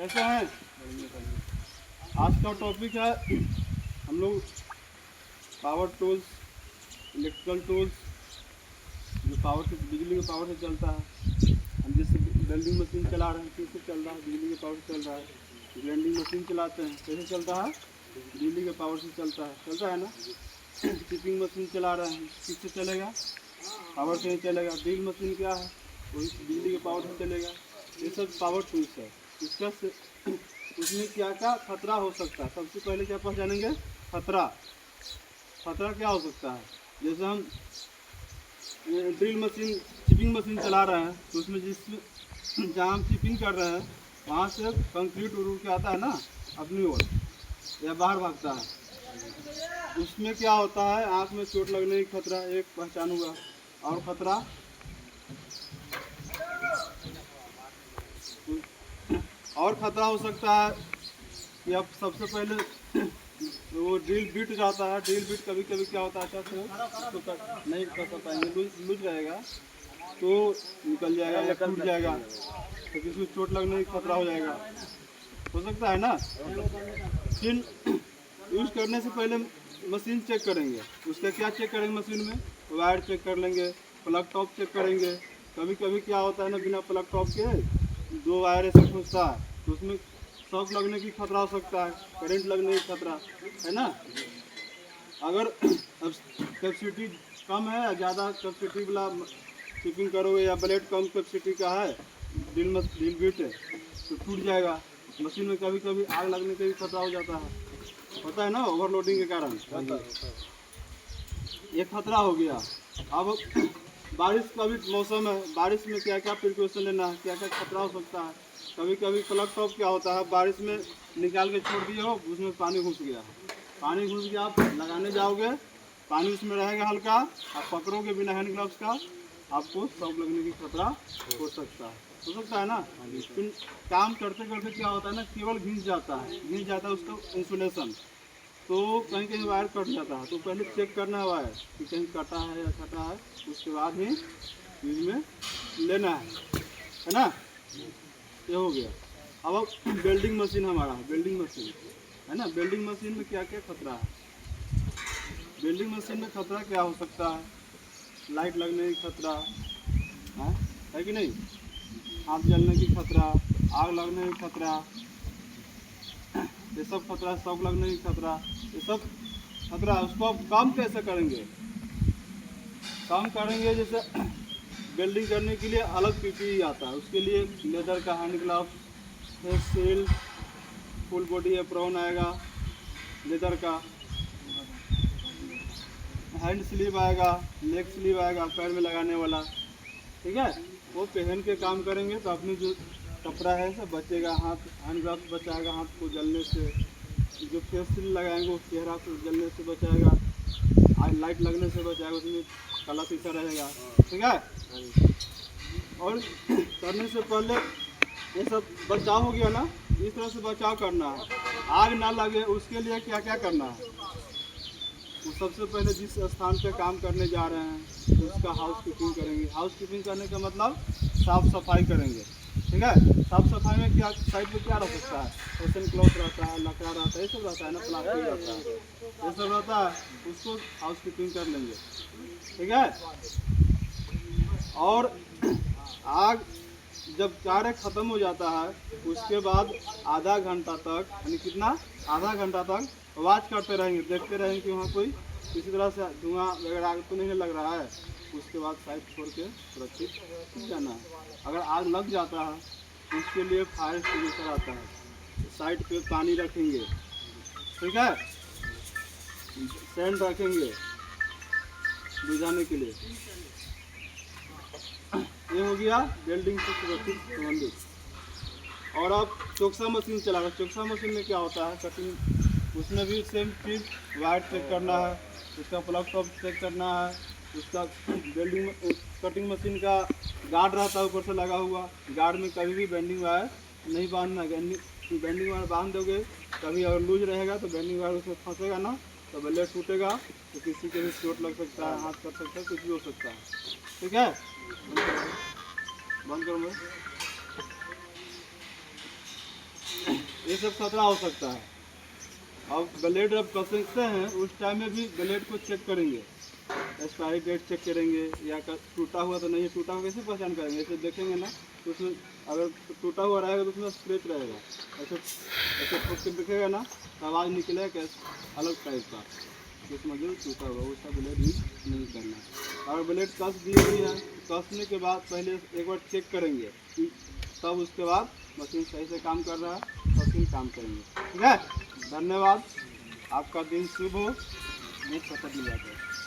कैसे हैं? आज का टॉपिक है हम लोग पावर टूल्स, इलेक्ट्रिकल टूल्स जो पावर से, बिजली के पावर से चलता है। हम जैसे वेल्डिंग मशीन चला रहे हैं, कैसे चल रहा है? बिजली के पावर से चल रहा है। ग्राइंडिंग मशीन चलाते हैं, कैसे चलता है? बिजली के पावर से चलता है ना। चिपिंग मशीन चला रहे हैं, किससे चलेगा? पावर से ही चलेगा। ड्रिल मशीन क्या है? वही बिजली के पावर से चलेगा। ये सब पावर टूल्स है। इसका उसमें क्या क्या खतरा हो सकता है? सबसे पहले क्या पहचानेंगे? खतरा क्या हो सकता है? जैसे हम ड्रिल मशीन, चिपिंग मशीन चला रहे हैं, तो उसमें जहाँ हम चिपिंग कर रहे हैं वहाँ से कंक्रीट उड़ के आता है ना अपनी ओर, या बाहर भागता है। उसमें क्या होता है? आँख में चोट लगने की खतरा एक पहचान हुआ। और खतरा हो सकता है कि अब सबसे पहले वो ड्रिल बीट जाता है। ड्रिल बीट कभी कभी क्या होता है, अच्छा से तो नहीं कर पाएंगे, लूज रहेगा तो निकल जाएगा या टूट जाएगा, तो किसी को चोट लगने की खतरा हो जाएगा, हो सकता है ना। फिर यूज़ करने से पहले मशीन चेक करेंगे। उसका क्या चेक करेंगे? मशीन में वायर चेक कर लेंगे, प्लग टॉप चेक करेंगे। कभी कभी क्या होता है ना, बिना प्लग टॉप के दो वायर ऐसे घुसता है, तो उसमें शॉक लगने की खतरा हो सकता है, करंट लगने की खतरा है ना। अगर अब कैपेसिटी कम है या ज़्यादा कैपेसिटी वाला चिपिंग करोगे, या ब्लेड कम कैपेसिटी का है, ड्रिल बिट तो टूट जाएगा। मशीन में कभी कभी आग लगने का भी खतरा हो जाता है, होता है ना, ओवरलोडिंग के कारण। ये खतरा हो गया। अब बारिश का भी मौसम है, बारिश में क्या क्या प्रिकॉशन लेना है, क्या क्या खतरा हो सकता है। कभी कभी प्लग टॉप क्या होता है, बारिश में निकाल के छोड़ दिए हो, उसमें पानी घुस गया, आप लगाने जाओगे, पानी उसमें रहेगा हल्का, आप पकड़ोगे बिना हैंड ग्लव्स का, आपको शॉक लगने की खतरा हो सकता है ना। फिर काम करते करते क्या होता है ना, केबल घिस जाता है उसका इंसुलेशन, तो कहीं कहीं वायर कट जाता है। तो पहले चेक करना है वायर कि कहीं कटा है या कटा है, उसके बाद ही यूज में लेना है ना। ये हो गया। अब वेल्डिंग मशीन हमारा वेल्डिंग मशीन है ना। वेल्डिंग मशीन में क्या क्या खतरा है? वेल्डिंग मशीन में खतरा क्या हो सकता है? लाइट लगने की खतरा है कि नहीं, हाथ जलने की खतरा, आग लगने की खतरा, ये सब खतरा, शॉक लगने की खतरा, ये सब खतरा। उसको आप कम कैसे करेंगे? जैसे वेल्डिंग करने के लिए अलग पीपीई आता है, उसके लिए लेदर का hand gloves, face shield, full body apron आएगा, लेदर का हैंड स्लीव आएगा, लेग स्लीव आएगा, पैर में लगाने वाला, ठीक है। वो पहन के काम करेंगे तो अपनी जो कपड़ा है सब बचेगा, हाथ हैंड ग्लव्स बचाएगा हाथ को जलने से, जो फेस शील्ड लगाएंगे वो चेहरा को जलने से बचाएगा, लाइट लगने से बचाएगा, उसमें काला शीशा रहेगा, ठीक है। और करने से पहले ये सब बचाव हो गया ना, इस तरह से बचाव करना है, आग ना लगे उसके लिए क्या क्या करना है। तो सबसे पहले जिस स्थान पे काम करने जा रहे हैं उसका हाउस कीपिंग करेंगे। हाउस कीपिंग करने का मतलब साफ़ सफाई करेंगे, ठीक है। साफ़ सफाई में क्या साइड पे क्या रह सकता है? ओशन क्लॉथ रहता है, लकड़ा रहता है, ये सब रहता है ना, प्लास्टिक रहता है, ये सब रहता है, उसको हाउस कीपिंग कर लेंगे, ठीक है। और आग जब कार्य ख़त्म हो जाता है उसके बाद आधा घंटा तक, यानी कितना, आधा घंटा तक आवाज़ करते रहेंगे, देखते रहेंगे कि वहाँ कोई किसी तरह से धुआं वगैरह आग तो नहीं लग रहा है। उसके बाद साइड छोड़ के सुरक्षित जाना है। अगर आग लग जाता है तो उसके लिए फायर एक्सटिंग्विशर आता है, साइड पे पानी रखेंगे, ठीक है, सैंड रखेंगे बुझाने के लिए। ये हो गया वेल्डिंग से सुरक्षित संबंधित। और आप चोकसा मशीन चला रहे हैं, चोकसा मशीन में क्या होता है? कटिंग, उसमें भी सेम चीज़, वायर चेक करना है, उसका प्लग टॉप चेक करना है, उसका वेल्डिंग कटिंग मशीन का गार्ड रहता है ऊपर से लगा हुआ, गार्ड में कभी भी बेंडिंग वायर नहीं बांधना। बेंडिंग वायर बांध दोगे, कभी अगर लूज रहेगा तो बेंडिंग वायर उसमें फंसेगा ना, तो ब्लेड टूटेगा, तो किसी के भी चोट लग सकता है, हाथ कट सकता है, कुछ भी हो सकता है, ठीक है। बंद करूँगा। ये सब खतरा हो सकता है। अब ब्लेड जब कसते हैं उस टाइम में भी ब्लेड को चेक करेंगे, एक्सपायरी डेट चेक करेंगे, या टूटा हुआ तो नहीं है। टूटा हुआ कैसे पहचान करेंगे? ऐसे देखेंगे ना तो उसमें अगर टूटा हुआ रहेगा तो उसमें स्क्रैच रहेगा, ऐसे ऐसे ठोक के दिखेगा ना तो आवाज़ निकलेगा कैसे अलग टाइप का, तो समझो टूटा हुआ। उसका ब्लेड यूज नहीं करना। अगर ब्लेड कस दी हुई है तो कसने के बाद पहले एक बार चेक करेंगे, तब उसके बाद मशीन सही से काम कर रहा है मशीन काम करेंगे। ठीक है, धन्यवाद। आपका दिन शुभ हो। नेक्स्ट पता मिल जाता है।